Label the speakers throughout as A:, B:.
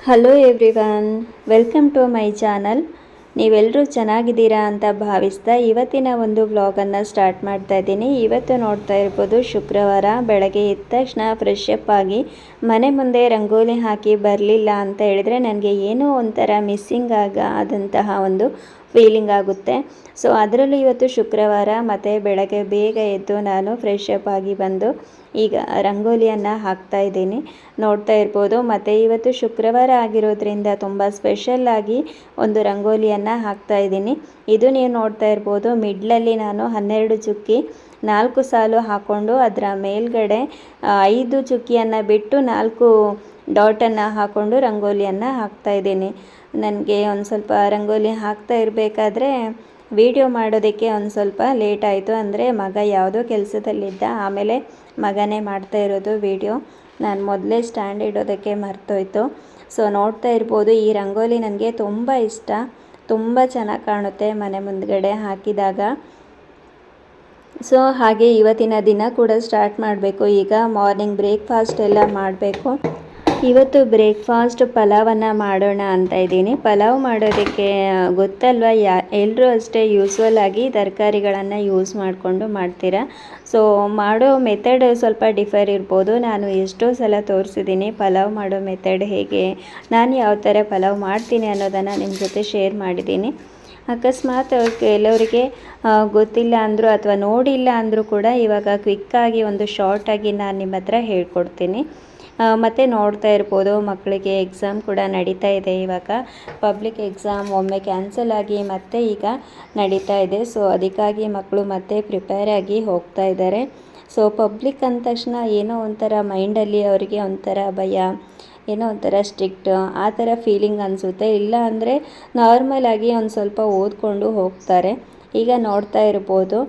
A: Hello everyone, welcome to my channel. ನೀವೆಲ್ಲರೂ ಚೆನ್ನಾಗಿದ್ದೀರಾ ಅಂತ ಭಾವಿಸ್ತಾ ಇವತ್ತಿನ ಒಂದು ವ್ಲಾಗನ್ನು ಸ್ಟಾರ್ಟ್ ಮಾಡ್ತಾ ಇದ್ದೀನಿ. ಇವತ್ತು ನೋಡ್ತಾ ಇರ್ಬೋದು, ಶುಕ್ರವಾರ ಬೆಳಗ್ಗೆ ಎದ್ದ ತಕ್ಷಣ ಫ್ರೆಶ್ ಅಪ್ ಆಗಿ ಮನೆ ಮುಂದೆ ರಂಗೋಲಿ ಹಾಕಿ ಬರಲಿಲ್ಲ ಅಂತ ಹೇಳಿದ್ರೆ ನನಗೆ ಏನೋ ಒಂಥರ ಮಿಸ್ಸಿಂಗ್ ಆದಂತಹ ಒಂದು ಫೀಲಿಂಗ್ ಆಗುತ್ತೆ. ಸೊ ಅದರಲ್ಲೂ ಇವತ್ತು ಶುಕ್ರವಾರ ಮತ್ತು ಬೆಳಗ್ಗೆ ಬೇಗ ಎದ್ದು ನಾನು ಫ್ರೆಶ್ ಅಪ್ ಆಗಿ ಬಂದು ಈಗ ರಂಗೋಲಿಯನ್ನು ಹಾಕ್ತಾ ಇದ್ದೀನಿ, ನೋಡ್ತಾ ಇರ್ಬೋದು. ಮತ್ತು ಇವತ್ತು ಶುಕ್ರವಾರ ಆಗಿರೋದ್ರಿಂದ ತುಂಬ ಸ್ಪೆಷಲ್ಲಾಗಿ ಒಂದು ರಂಗೋಲಿಯನ್ನು ಹಾಕ್ತಾ ಇದ್ದೀನಿ. ಇದು ನೀವು ನೋಡ್ತಾ ಇರ್ಬೋದು, ಮಿಡ್ಲಲ್ಲಿ ನಾನು 12 ಚುಕ್ಕಿ 4 ಸಾಲು ಹಾಕ್ಕೊಂಡು ಅದರ ಮೇಲ್ಗಡೆ 5 ಚುಕ್ಕಿಯನ್ನು ಬಿಟ್ಟು 4 ಡಾಟನ್ನು ಹಾಕ್ಕೊಂಡು ರಂಗೋಲಿಯನ್ನು ಹಾಕ್ತಾ ಇದ್ದೀನಿ. ನನಗೆ ಒಂದು ಸ್ವಲ್ಪ ರಂಗೋಲಿ ಹಾಕ್ತಾ ಇರಬೇಕಾದ್ರೆ ವಿಡಿಯೋ ಮಾಡೋದಕ್ಕೆ ಒಂದು ಸ್ವಲ್ಪ ಲೇಟ್ ಆಯಿತು. ಅಂದರೆ ಮಗ ಯಾವುದೋ ಕೆಲಸದಲ್ಲಿದ್ದ, ಆಮೇಲೆ ಮಗನೇ ಮಾಡ್ತಾ ಇರೋದು ವಿಡಿಯೋ. ನಾನು ಮೊದಲೇ ಸ್ಟ್ಯಾಂಡ್ ಇಡೋದಕ್ಕೆ ಮರ್ತೋಯ್ತು. ಸೊ ನೋಡ್ತಾ ಇರ್ಬೋದು, ಈ ರಂಗೋಲಿ ನನಗೆ ತುಂಬ ಇಷ್ಟ, ತುಂಬ ಚೆನ್ನಾಗಿ ಕಾಣುತ್ತೆ ಮನೆ ಮುಂದ್ಗಡೆ ಹಾಕಿದಾಗ. ಸೊ ಹಾಗೆ ಇವತ್ತಿನ ದಿನ ಕೂಡ ಸ್ಟಾರ್ಟ್ ಮಾಡಬೇಕು. ಈಗ ಮಾರ್ನಿಂಗ್ ಬ್ರೇಕ್ಫಾಸ್ಟ್ ಎಲ್ಲ ಮಾಡಬೇಕು. ಇವತ್ತು ಬ್ರೇಕ್ಫಾಸ್ಟ್ ಪಲಾವನ್ನು ಮಾಡೋಣ ಅಂತ ಇದ್ದೀನಿ. ಪಲಾವ್ ಮಾಡೋದಕ್ಕೆ ಗೊತ್ತಲ್ವ, ಎಲ್ಲರೂ ಅಷ್ಟೇ ಯೂಸ್ವಲ್ ಆಗಿ ತರಕಾರಿಗಳನ್ನು ಯೂಸ್ ಮಾಡಿಕೊಂಡು ಮಾಡ್ತೀರಾ. ಸೊ ಮಾಡೋ ಮೆಥಡ್ ಸ್ವಲ್ಪ ಡಿಫರ್ ಇರ್ಬೋದು. ನಾನು ಎಷ್ಟೋ ಸಲ ತೋರಿಸಿದ್ದೀನಿ ಪಲಾವ್ ಮಾಡೋ ಮೆಥಡ್ ಹೇಗೆ, ನಾನು ಯಾವ ಥರ ಪಲಾವ್ ಮಾಡ್ತೀನಿ ಅನ್ನೋದನ್ನು ನಿಮ್ಮ ಜೊತೆ ಶೇರ್ ಮಾಡಿದ್ದೀನಿ. ಅಕಸ್ಮಾತ್ ಕೆಲವರಿಗೆ ಗೊತ್ತಿಲ್ಲ ಅಂದರೂ ಅಥವಾ ನೋಡಿಲ್ಲ ಅಂದರೂ ಕೂಡ ಇವಾಗ ಕ್ವಿಕ್ಕಾಗಿ ಒಂದು ಶಾರ್ಟಾಗಿ ನಾನು ನಿಮ್ಮ ಹತ್ರ ಹೇಳ್ಕೊಡ್ತೀನಿ. ಮತ್ತು ನೋಡ್ತಾ ಇರ್ಬೋದು, ಮಕ್ಕಳಿಗೆ ಎಕ್ಸಾಮ್ ಕೂಡ ನಡೀತಾ ಇದೆ. ಇವಾಗ ಪಬ್ಲಿಕ್ ಎಕ್ಸಾಮ್ ಒಮ್ಮೆ ಕ್ಯಾನ್ಸಲ್ ಆಗಿ ಮತ್ತೆ ಈಗ ನಡೀತಾ ಇದೆ. ಸೊ ಅದಕ್ಕಾಗಿ ಮಕ್ಕಳು ಮತ್ತೆ ಪ್ರಿಪೇರ್ ಆಗಿ ಹೋಗ್ತಾ ಇದ್ದಾರೆ. ಸೊ ಪಬ್ಲಿಕ್ ಅಂದ ತಕ್ಷಣ ಏನೋ ಒಂಥರ ಮೈಂಡಲ್ಲಿ ಅವರಿಗೆ ಒಂಥರ ಭಯ, ಏನೋ ಒಂಥರ ಸ್ಟ್ರಿಕ್ಟ್ ಆ ಥರ ಫೀಲಿಂಗ್ ಅನಿಸುತ್ತೆ. ಇಲ್ಲ ಅಂದರೆ ನಾರ್ಮಲಾಗಿ ಒಂದು ಸ್ವಲ್ಪ ಓದ್ಕೊಂಡು ಹೋಗ್ತಾರೆ. ಈಗ ನೋಡ್ತಾ ಇರ್ಬೋದು,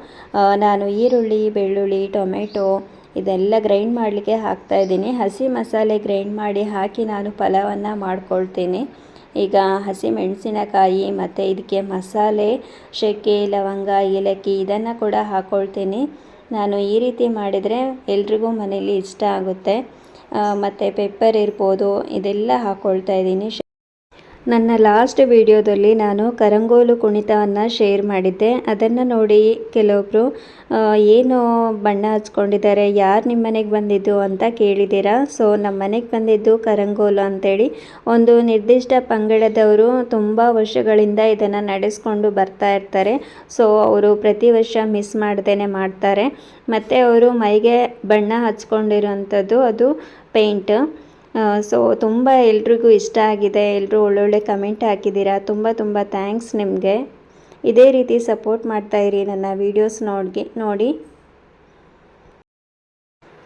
A: ನಾನು ಈರುಳ್ಳಿ, ಬೆಳ್ಳುಳ್ಳಿ, ಟೊಮೆಟೊ ಇದೆಲ್ಲ ಗ್ರೈಂಡ್ ಮಾಡಲಿಕ್ಕೆ ಹಾಕ್ತಾಯಿದ್ದೀನಿ. ಹಸಿ ಮಸಾಲೆ ಗ್ರೈಂಡ್ ಮಾಡಿ ಹಾಕಿ ನಾನು ಪಲಾವನ್ನು ಮಾಡ್ಕೊಳ್ತೀನಿ. ಈಗ ಹಸಿ ಮೆಣಸಿನಕಾಯಿ ಮತ್ತು ಇದಕ್ಕೆ ಮಸಾಲೆ, ಚಕ್ಕೆ, ಲವಂಗ, ಏಲಕ್ಕಿ ಇದನ್ನು ಕೂಡ ಹಾಕ್ಕೊಳ್ತೀನಿ. ನಾನು ಈ ರೀತಿ ಮಾಡಿದರೆ ಎಲ್ರಿಗೂ ಮನೇಲಿ ಇಷ್ಟ ಆಗುತ್ತೆ. ಮತ್ತು ಪೆಪ್ಪರ್ ಇರ್ಬೋದು, ಇದೆಲ್ಲ ಹಾಕ್ಕೊಳ್ತಾ ಇದ್ದೀನಿ. ನನ್ನ ಲಾಸ್ಟ್ ವಿಡಿಯೋದಲ್ಲಿ ನಾನು ಕರಂಗೋಲು ಕುಣಿತವನ್ನು ಶೇರ್ ಮಾಡಿದ್ದೆ. ಅದನ್ನು ನೋಡಿ ಕೆಲವೊಬ್ಬರು ಏನು ಬಣ್ಣ ಹಚ್ಕೊಂಡಿದ್ದಾರೆ, ಯಾರು ನಿಮ್ಮ ಮನೆಗೆ ಬಂದಿದ್ದು ಅಂತ ಕೇಳಿದ್ದೀರಾ. ಸೊ ನಮ್ಮ ಮನೆಗೆ ಬಂದಿದ್ದು ಕರಂಗೋಲು ಅಂಥೇಳಿ ಒಂದು ನಿರ್ದಿಷ್ಟ ಪಂಗಡದವರು ತುಂಬ ವರ್ಷಗಳಿಂದ ಇದನ್ನು ನಡೆಸ್ಕೊಂಡು ಬರ್ತಾ ಇರ್ತಾರೆ. ಸೊ ಅವರು ಪ್ರತಿ ವರ್ಷ ಮಿಸ್ ಮಾಡ್ದೇ ಮಾಡ್ತಾರೆ. ಮತ್ತು ಅವರು ಮೈಗೆ ಬಣ್ಣ ಹಚ್ಕೊಂಡಿರೋಂಥದ್ದು ಅದು ಪೇಂಟ್. ಸೊ ತುಂಬ ಎಲ್ರಿಗೂ ಇಷ್ಟ ಆಗಿದೆ. ಎಲ್ಲರೂ ಒಳ್ಳೊಳ್ಳೆ ಕಮೆಂಟ್ ಹಾಕಿದ್ದೀರಾ, ತುಂಬ ತುಂಬ ಥ್ಯಾಂಕ್ಸ್ ನಿಮಗೆ. ಇದೇ ರೀತಿ ಸಪೋರ್ಟ್ ಮಾಡ್ತಾಯಿರಿ ನನ್ನ ವೀಡಿಯೋಸ್ ನೋಡಿ.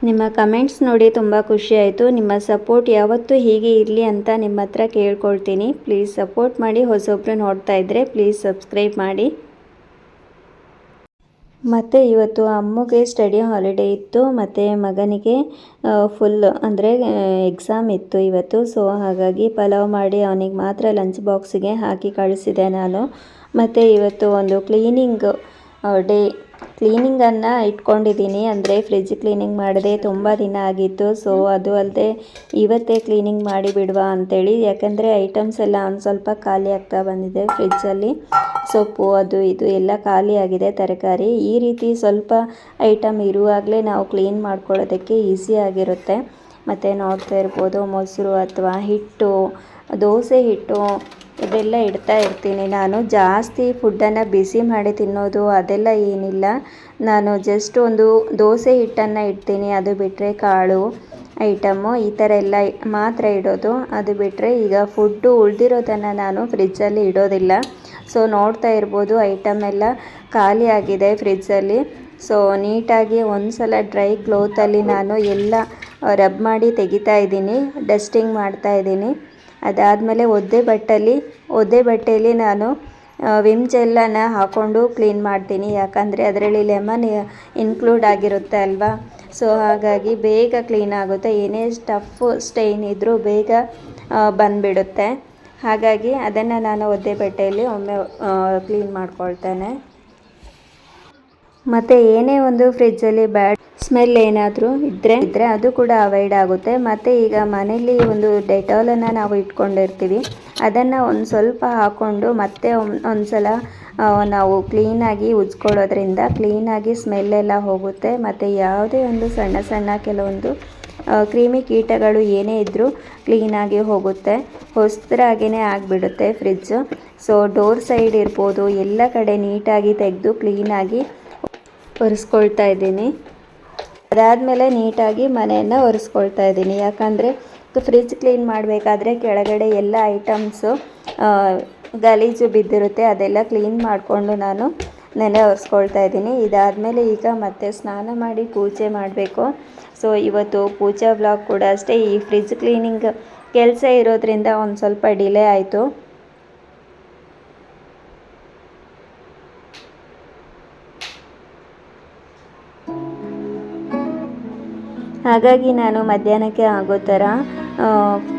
A: ನಿಮ್ಮ ಕಮೆಂಟ್ಸ್ ನೋಡಿ ತುಂಬ ಖುಷಿ ಆಯಿತು. ನಿಮ್ಮ ಸಪೋರ್ಟ್ ಯಾವತ್ತೂ ಹೀಗೆ ಇರಲಿ ಅಂತ ನಿಮ್ಮ ಹತ್ರ ಕೇಳ್ಕೊಳ್ತೀನಿ. ಪ್ಲೀಸ್ ಸಪೋರ್ಟ್ ಮಾಡಿ. ಹೊಸೊಬ್ಬರು ನೋಡ್ತಾ ಇದ್ದರೆ ಪ್ಲೀಸ್ ಸಬ್ಸ್ಕ್ರೈಬ್ ಮಾಡಿ. ಮತ್ತು ಇವತ್ತು ಅಮ್ಮಗೆ ಸ್ಟಡಿ ಹಾಲಿಡೇ ಇತ್ತು, ಮತ್ತು ಮಗನಿಗೆ ಫುಲ್ ಅಂದರೆ ಎಕ್ಸಾಮ್ ಇತ್ತು ಇವತ್ತು. ಸೊ ಹಾಗಾಗಿ ಪಲಾವ್ ಮಾಡಿ ಅವನಿಗೆ ಮಾತ್ರ ಲಂಚ್ ಬಾಕ್ಸಿಗೆ ಹಾಕಿ ಕಳಿಸಿದೆ ನಾನು. ಮತ್ತು ಇವತ್ತು ಒಂದು ಕ್ಲೀನಿಂಗ್ ಡೇ, ಕ್ಲೀನಿಂಗನ್ನು ಇಟ್ಕೊಂಡಿದ್ದೀನಿ. ಅಂದರೆ ಫ್ರಿಜ್ ಕ್ಲೀನಿಂಗ್ ಮಾಡಿದೆ, ತುಂಬ ದಿನ ಆಗಿತ್ತು. ಸೊ ಅದು ಅಲ್ಲದೆ ಇವತ್ತೇ ಕ್ಲೀನಿಂಗ್ ಮಾಡಿ ಬಿಡುವ ಅಂಥೇಳಿ, ಯಾಕಂದರೆ ಐಟಮ್ಸ್ ಎಲ್ಲ ಒಂದು ಸ್ವಲ್ಪ ಖಾಲಿ ಆಗ್ತಾ ಬಂದಿದೆ ಫ್ರಿಜ್ಜಲ್ಲಿ. ಸೊಪ್ಪು ಅದು ಇದು ಎಲ್ಲ ಖಾಲಿ ಆಗಿದೆ, ತರಕಾರಿ. ಈ ರೀತಿ ಸ್ವಲ್ಪ ಐಟಮ್ ಇರುವಾಗಲೇ ನಾವು ಕ್ಲೀನ್ ಮಾಡ್ಕೊಳ್ಳೋದಕ್ಕೆ ಈಸಿ ಆಗಿರುತ್ತೆ. ಮತ್ತು ನೋಡ್ತಾ ಇರ್ಬೋದು, ಮೊಸರು ಅಥವಾ ಹಿಟ್ಟು, ದೋಸೆ ಹಿಟ್ಟು ಇದೆಲ್ಲ ಇಡ್ತಾ ಇರ್ತೀನಿ. ನಾನು ಜಾಸ್ತಿ ಫುಡ್ಡನ್ನು ಬಿಸಿ ಮಾಡಿ ತಿನ್ನೋದು ಅದೆಲ್ಲ ಏನಿಲ್ಲ. ನಾನು ಜಸ್ಟ್ ಒಂದು ದೋಸೆ ಹಿಟ್ಟನ್ನು ಇಡ್ತೀನಿ. ಅದು ಬಿಟ್ಟರೆ ಕಾಳು ಐಟಮ್ಮು ಈ ಥರ ಎಲ್ಲ ಮಾತ್ರ ಇಡೋದು. ಅದು ಬಿಟ್ಟರೆ ಈಗ ಫುಡ್ಡು ಉಳಿದಿರೋದನ್ನು ನಾನು ಫ್ರಿಜ್ಜಲ್ಲಿ ಇಡೋದಿಲ್ಲ. ಸೊ ನೋಡ್ತಾ ಇರ್ಬೋದು, ಐಟಮ್ ಎಲ್ಲ ಖಾಲಿ ಆಗಿದೆ ಫ್ರಿಜ್ಜಲ್ಲಿ. ಸೊ ನೀಟಾಗಿ ಒಂದು ಸಲ ಡ್ರೈ ಕ್ಲೋತಲ್ಲಿ ನಾನು ಎಲ್ಲ ರಬ್ ಮಾಡಿ ತೆಗಿತಾ ಇದ್ದೀನಿ, ಡಸ್ಟಿಂಗ್ ಮಾಡ್ತಾ ಇದ್ದೀನಿ. ಅದಾದಮೇಲೆ ಒದ್ದೆ ಬಟ್ಟೆಯಲ್ಲಿ ನಾನು ವಿಮ್ ಜೆಲ್ಲನ್ನು ಹಾಕ್ಕೊಂಡು ಕ್ಲೀನ್ ಮಾಡ್ತೀನಿ. ಯಾಕಂದರೆ ಅದರಲ್ಲಿ ಲೆಮನ್ ಇನ್ಕ್ಲೂಡ್ ಆಗಿರುತ್ತೆ ಅಲ್ವಾ. ಸೊ ಹಾಗಾಗಿ ಬೇಗ ಕ್ಲೀನ್ ಆಗುತ್ತೆ. ಏನೇ ಸ್ಟೈನ್ ಇದ್ದರೂ ಬೇಗ ಬಂದುಬಿಡುತ್ತೆ. ಹಾಗಾಗಿ ಅದನ್ನು ನಾನು ಒದ್ದೆ ಬಟ್ಟೆಯಲ್ಲಿ ಒಮ್ಮೆ ಕ್ಲೀನ್ ಮಾಡ್ಕೊಳ್ತೇನೆ. ಮತ್ತು ಏನೇ ಒಂದು ಫ್ರಿಜ್ಜಲ್ಲಿ ಬ್ಯಾಡ್ ಸ್ಮೆಲ್ ಏನಾದರೂ ಇದ್ದರೆ ಅದು ಕೂಡ ಅವಾಯ್ಡ್ ಆಗುತ್ತೆ. ಮತ್ತು ಈಗ ಮನೇಲಿ ಒಂದು ಡೆಟಾಲನ್ನು ನಾವು ಇಟ್ಕೊಂಡಿರ್ತೀವಿ, ಅದನ್ನು ಒಂದು ಸ್ವಲ್ಪ ಹಾಕ್ಕೊಂಡು ಮತ್ತೆ ಒಂದು ಸಲ ನಾವು ಕ್ಲೀನಾಗಿ ಉಜ್ಕೊಳ್ಳೋದ್ರಿಂದ ಕ್ಲೀನಾಗಿ ಸ್ಮೆಲ್ಲೆಲ್ಲ ಹೋಗುತ್ತೆ. ಮತ್ತು ಯಾವುದೇ ಒಂದು ಸಣ್ಣ ಸಣ್ಣ ಕೆಲವೊಂದು ಕ್ರಿಮಿ ಕೀಟಗಳು ಏನೇ ಇದ್ದರೂ ಕ್ಲೀನಾಗಿ ಹೋಗುತ್ತೆ. ಹೊಸದಾಗಿಯೇ ಆಗಿಬಿಡುತ್ತೆ ಫ್ರಿಜ್ಜು. ಸೊ ಡೋರ್ ಸೈಡ್ ಇರ್ಬೋದು, ಎಲ್ಲ ಕಡೆ ನೀಟಾಗಿ ತೆಗೆದು ಕ್ಲೀನಾಗಿ ಒರೆಸ್ಕೊಳ್ತಾ ಇದ್ದೀನಿ. ಅದಾದಮೇಲೆ ನೀಟಾಗಿ ಮನೆಯನ್ನು ಒರೆಸ್ಕೊಳ್ತಾ ಇದ್ದೀನಿ. ಯಾಕಂದರೆ ಫ್ರಿಜ್ ಕ್ಲೀನ್ ಮಾಡಬೇಕಾದ್ರೆ ಕೆಳಗಡೆ ಎಲ್ಲ ಐಟಮ್ಸು ಗಲೀಜು ಬಿದ್ದಿರುತ್ತೆ, ಅದೆಲ್ಲ ಕ್ಲೀನ್ ಮಾಡಿಕೊಂಡು ನಾನು ನೆನೆ ಒರೆಸ್ಕೊಳ್ತಾ ಇದ್ದೀನಿ. ಇದಾದಮೇಲೆ ಈಗ ಮತ್ತೆ ಸ್ನಾನ ಮಾಡಿ ಪೂಜೆ ಮಾಡಬೇಕು. ಸೊ ಇವತ್ತು ಪೂಜಾ ವ್ಲಾಗ್ ಕೂಡ ಅಷ್ಟೇ, ಈ ಫ್ರಿಜ್ ಕ್ಲೀನಿಂಗ್ ಕೆಲಸ ಇರೋದ್ರಿಂದ ಒಂದು ಸ್ವಲ್ಪ ಡಿಲೇ ಆಯಿತು. ಹಾಗಾಗಿ ನಾನು ಮಧ್ಯಾಹ್ನಕ್ಕೆ ಆಗೋ ಥರ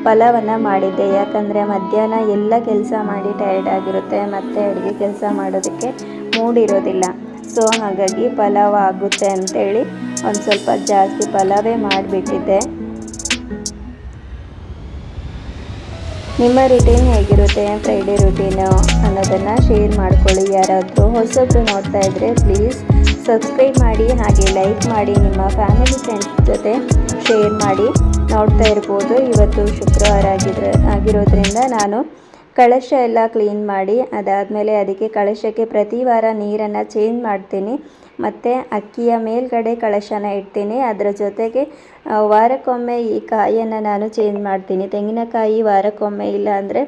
A: ಪಲಾವನ್ನು ಮಾಡಿದ್ದೆ. ಯಾಕಂದರೆ ಮಧ್ಯಾಹ್ನ ಎಲ್ಲ ಕೆಲಸ ಮಾಡಿ ಟಯರ್ಡ್ ಆಗಿರುತ್ತೆ, ಮತ್ತು ಅಡುಗೆ ಕೆಲಸ ಮಾಡೋದಕ್ಕೆ ಮೂಡಿರೋದಿಲ್ಲ. ಸೊ ಹಾಗಾಗಿ ಪಲಾವ್ ಆಗುತ್ತೆ ಅಂಥೇಳಿ ಒಂದು ಸ್ವಲ್ಪ ಜಾಸ್ತಿ ಪಲಾವೇ ಮಾಡಿಬಿಟ್ಟಿದ್ದೆ. ನಿಮ್ಮ ರುಟೀನ್ ಹೇಗಿರುತ್ತೆ, ಫ್ರೈಡೇ ರುಟೀನು ಅನ್ನೋದನ್ನು ಶೇರ್ ಮಾಡ್ಕೊಳ್ಳಿ. ಯಾರಾದರೂ ಹೊಸಬ್ರು ನೋಡ್ತಾ ಇದ್ದರೆ ಪ್ಲೀಸ್ ಸಬ್ಸ್ಕ್ರೈಬ್ ಮಾಡಿ, ಹಾಗೆ ಲೈಕ್ ಮಾಡಿ, ನಿಮ್ಮ ಫ್ಯಾಮಿಲಿ ಫ್ರೆಂಡ್ಸ್ ಜೊತೆ ಶೇರ್ ಮಾಡಿ. ನೋಡ್ತಾ ಇರ್ಬೋದು, ಇವತ್ತು ಶುಕ್ರವಾರ ಆಗಿರೋದ್ರಿಂದ ನಾನು ಕಳಶ ಎಲ್ಲ ಕ್ಲೀನ್ ಮಾಡಿ ಅದಾದಮೇಲೆ ಅದಕ್ಕೆ ಕಳಶಕ್ಕೆ ಪ್ರತಿ ವಾರ ನೀರನ್ನು ಚೇಂಜ್ ಮಾಡ್ತೀನಿ. ಮತ್ತು ಅಕ್ಕಿಯ ಮೇಲ್ಗಡೆ ಕಳಶನ ಇಡ್ತೀನಿ. ಅದರ ಜೊತೆಗೆ ವಾರಕ್ಕೊಮ್ಮೆ ಈ ಕಾಯಿಯನ್ನು ನಾನು ಚೇಂಜ್ ಮಾಡ್ತೀನಿ. ತೆಂಗಿನಕಾಯಿ ವಾರಕ್ಕೊಮ್ಮೆ, ಇಲ್ಲ ಅಂದರೆ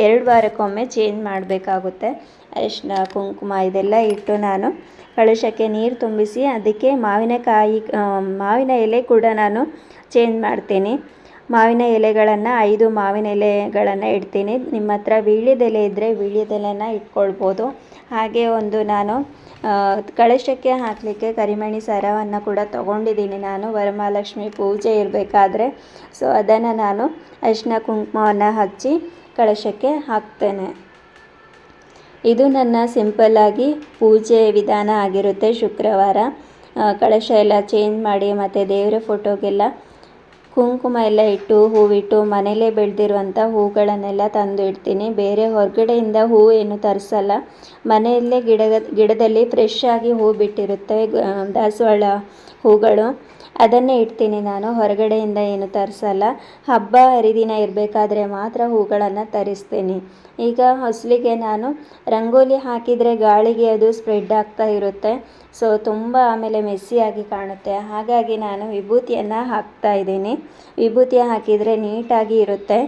A: 2 ವಾರಕ್ಕೊಮ್ಮೆ ಚೇಂಜ್ ಮಾಡಬೇಕಾಗುತ್ತೆ. ಅರಿಶಿನ, ಕುಂಕುಮ ಇದೆಲ್ಲ ಇಟ್ಟು ನಾನು ಕಳಶಕ್ಕೆ ನೀರು ತುಂಬಿಸಿ ಅದಕ್ಕೆ ಮಾವಿನ ಎಲೆ ಕೂಡ ನಾನು ಚೇಂಜ್ ಮಾಡ್ತೀನಿ. ಮಾವಿನ ಎಲೆಗಳನ್ನು 5 ಮಾವಿನ ಎಲೆಗಳನ್ನು ಇಡ್ತೀನಿ. ನಿಮ್ಮ ಹತ್ರ ವೀಳ್ಯದೆಲೆ ಇದ್ದರೆ ವೀಳ್ಯದೆಲೆನ ಇಟ್ಕೊಳ್ಬೋದು. ಹಾಗೆ ಒಂದು ನಾನು ಕಳಶಕ್ಕೆ ಹಾಕಲಿಕ್ಕೆ ಕರಿಮಣಿ ಸರವನ್ನು ಕೂಡ ತೊಗೊಂಡಿದ್ದೀನಿ ನಾನು, ವರಮಹಾಲಕ್ಷ್ಮಿ ಪೂಜೆ ಇರಬೇಕಾದ್ರೆ. ಸೊ ಅದನ್ನು ನಾನು ಅರಿಶಿನ ಕುಂಕುಮವನ್ನು ಹಚ್ಚಿ ಕಳಶಕ್ಕೆ ಹಾಕ್ತೇನೆ. ಇದು ನನ್ನ ಸಿಂಪಲ್ಲಾಗಿ ಪೂಜೆ ವಿಧಾನ ಆಗಿರುತ್ತೆ. ಶುಕ್ರವಾರ ಕಳಶ ಎಲ್ಲ ಚೇಂಜ್ ಮಾಡಿ ಮತ್ತು ದೇವರ ಫೋಟೋಗೆಲ್ಲ ಕುಂಕುಮ ಎಲ್ಲ ಇಟ್ಟು ಹೂವಿಟ್ಟು ಮನೇಲೇ ಬೆಳೆದಿರುವಂಥ ಹೂಗಳನ್ನೆಲ್ಲ ತಂದು ಇಡ್ತೀನಿ. ಬೇರೆ ಹೊರಗಡೆಯಿಂದ ಹೂವು ಏನು ತರಿಸಲ್ಲ, ಮನೆಯಲ್ಲೇ ಗಿಡದಲ್ಲಿ ಫ್ರೆಶ್ ಆಗಿ ಹೂ ಬಿಟ್ಟಿರುತ್ತೆ ದಾಸವಾಳ ಹೂಗಳು, ಅದನ್ನೇ ಇಡ್ತೀನಿ ನಾನು. ಹೊರಗಡೆಯಿಂದ ಏನು ತರಿಸಲ್ಲ. ಹಬ್ಬ ಹರಿದಿನ ಇರಬೇಕಾದ್ರೆ ಮಾತ್ರ ಹೂಗಳನ್ನು ತರಿಸ್ತೀನಿ. ಈಗ ಹೊಸಲಿಗೆ ನಾನು ರಂಗೋಲಿ ಹಾಕಿದರೆ ಗಾಳಿಗೆ ಅದು ಸ್ಪ್ರೆಡ್ ಆಗ್ತಾ ಇರುತ್ತೆ. ಸೊ ತುಂಬ ಆಮೇಲೆ ಮೆಸ್ಸಿಯಾಗಿ ಕಾಣುತ್ತೆ. ಹಾಗಾಗಿ ನಾನು ವಿಭೂತಿಯನ್ನು ಹಾಕ್ತಾ ಇದ್ದೀನಿ. ವಿಭೂತಿ ಹಾಕಿದರೆ ನೀಟಾಗಿ ಇರುತ್ತೆ.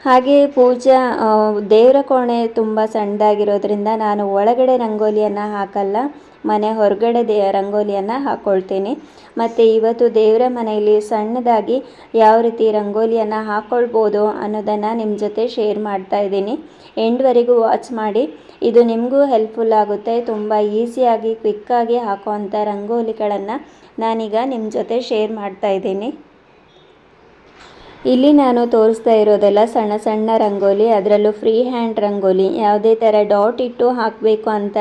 A: ಹಾಗೆ ಪೂಜಾ ದೇವರ ಕೋಣೆ ತುಂಬ ಸಣ್ಣದಾಗಿರೋದ್ರಿಂದ ನಾನು ಒಳಗಡೆ ರಂಗೋಲಿಯನ್ನು ಹಾಕಲ್ಲ, ಮನೆ ಹೊರಗಡೆ ರಂಗೋಲಿಯನ್ನು ಹಾಕ್ಕೊಳ್ತೀನಿ. ಮತ್ತು ಇವತ್ತು ದೇವರ ಮನೆಯಲ್ಲಿ ಸಣ್ಣದಾಗಿ ಯಾವ ರೀತಿ ರಂಗೋಲಿಯನ್ನು ಹಾಕ್ಕೊಳ್ಬೋದು ಅನ್ನೋದನ್ನು ನಿಮ್ಮ ಜೊತೆ ಶೇರ್ ಮಾಡ್ತಾ ಇದ್ದೀನಿ. ಎಂಡ್ವರೆಗೂ ವಾಚ್ ಮಾಡಿ, ಇದು ನಿಮಗೂ ಹೆಲ್ಪ್ಫುಲ್ ಆಗುತ್ತೆ. ತುಂಬ ಈಸಿಯಾಗಿ ಕ್ವಿಕ್ಕಾಗಿ ಹಾಕುವಂಥ ರಂಗೋಲಿಗಳನ್ನು ನಾನೀಗ ನಿಮ್ಮ ಜೊತೆ ಶೇರ್ ಮಾಡ್ತಾ ಇದ್ದೀನಿ. ಇಲ್ಲಿ ನಾನು ತೋರಿಸ್ತಾ ಇರೋದೆಲ್ಲ ಸಣ್ಣ ಸಣ್ಣ ರಂಗೋಲಿ, ಅದರಲ್ಲೂ ಫ್ರೀ ಹ್ಯಾಂಡ್ ರಂಗೋಲಿ. ಯಾವುದೇ ಥರ ಡಾಟ್ ಇಟ್ಟು ಹಾಕಬೇಕು ಅಂತ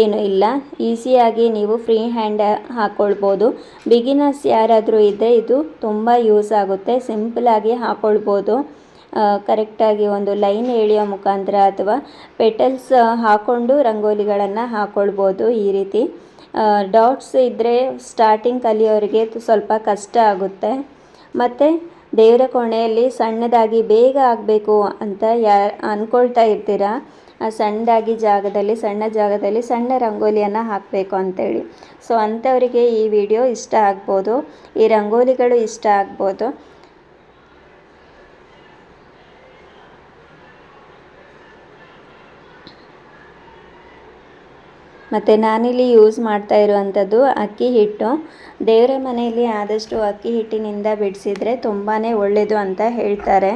A: ಏನೂ ಇಲ್ಲ, ಈಸಿಯಾಗಿ ನೀವು ಫ್ರೀ ಹ್ಯಾಂಡ್ ಹಾಕ್ಕೊಳ್ಬೋದು. ಬಿಗಿನರ್ಸ್ ಯಾರಾದರೂ ಇದ್ದರೆ ಇದು ತುಂಬ ಯೂಸ್ ಆಗುತ್ತೆ. ಸಿಂಪಲಾಗಿ ಹಾಕ್ಕೊಳ್ಬೋದು. ಕರೆಕ್ಟಾಗಿ ಒಂದು ಲೈನ್ ಎಳೆಯೋ ಮುಖಾಂತರ ಅಥವಾ ಪೆಟಲ್ಸ್ ಹಾಕ್ಕೊಂಡು ರಂಗೋಲಿಗಳನ್ನು ಹಾಕ್ಕೊಳ್ಬೋದು. ಈ ರೀತಿ ಡಾಟ್ಸ್ ಇದ್ದರೆ ಸ್ಟಾರ್ಟಿಂಗ್ ಕಲಿಯೋರಿಗೆ ಸ್ವಲ್ಪ ಕಷ್ಟ ಆಗುತ್ತೆ. ಮತ್ತು ದೇವರ ಕೋಣೆಯಲ್ಲಿ ಸಣ್ಣದಾಗಿ ಬೇಗ ಆಗಬೇಕು ಅಂತ ಅಂದ್ಕೊಳ್ತಾ ಇರ್ತೀರ, ಸಣ್ಣ ಜಾಗದಲ್ಲಿ ಸಣ್ಣ ರಂಗೋಲಿಯನ್ನು ಹಾಕಬೇಕು ಅಂಥೇಳಿ. ಸೊ ಅಂಥವರಿಗೆ ಈ ವಿಡಿಯೋ ಇಷ್ಟ ಆಗ್ಬೋದು, ಈ ರಂಗೋಲಿಗಳು ಇಷ್ಟ ಆಗ್ಬೋದು. ಮತ್ತು ನಾನಿಲ್ಲಿ ಯೂಸ್ ಮಾಡ್ತಾ ಇರುವಂಥದ್ದು ಅಕ್ಕಿ ಹಿಟ್ಟು. ದೇವರ ಮನೆಯಲ್ಲಿ ಆದಷ್ಟು ಅಕ್ಕಿ ಹಿಟ್ಟಿನಿಂದ ಬಿಡಿಸಿದರೆ ತುಂಬಾ ಒಳ್ಳೆಯದು ಅಂತ ಹೇಳ್ತಾರೆ.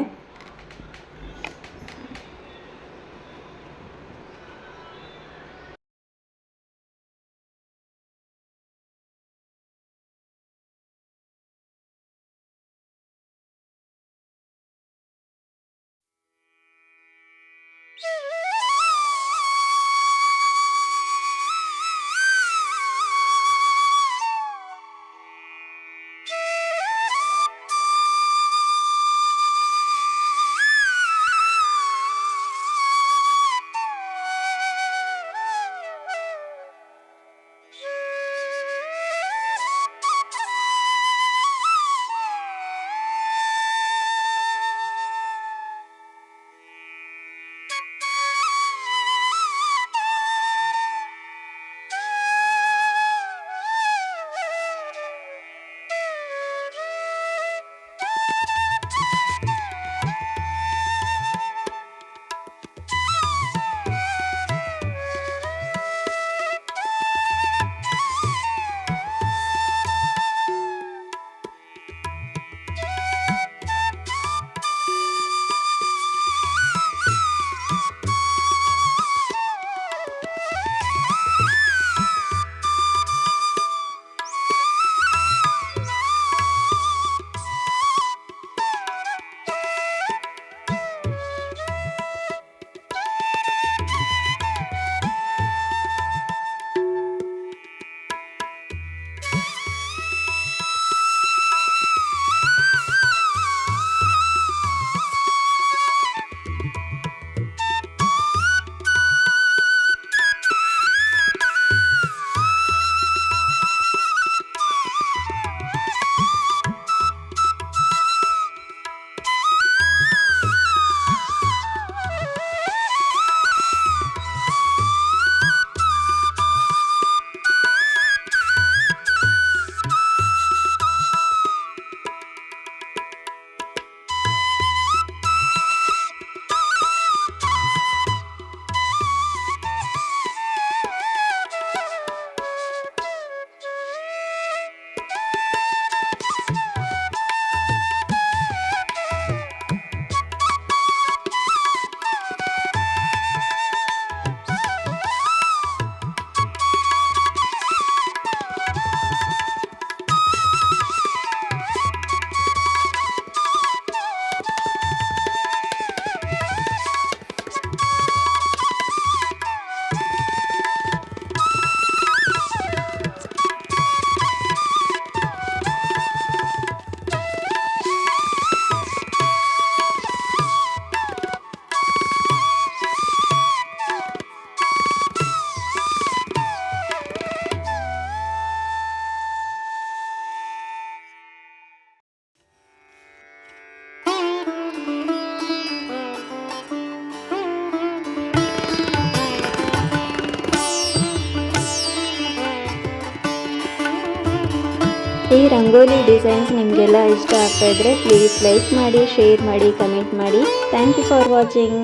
A: ಈ ರಂಗೋಲಿ ಡಿಸೈನ್ಸ್ ನಿಮಗೆಲ್ಲ ಇಷ್ಟ ಆಗ್ತಾ ಇದ್ದರೆ ಪ್ಲೀಸ್ ಲೈಕ್ ಮಾಡಿ, ಶೇರ್ ಮಾಡಿ, ಕಮೆಂಟ್ ಮಾಡಿ. Thank you for watching.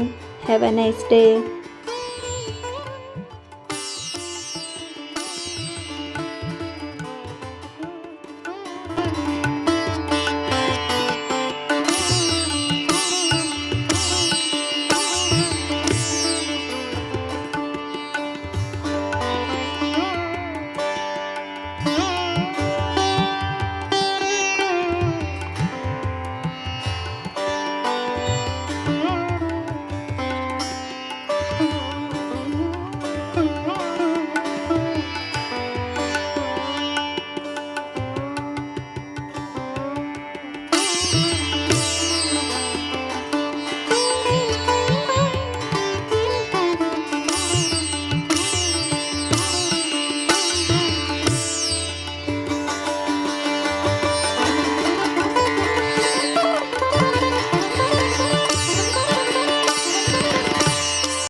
A: Have a nice day.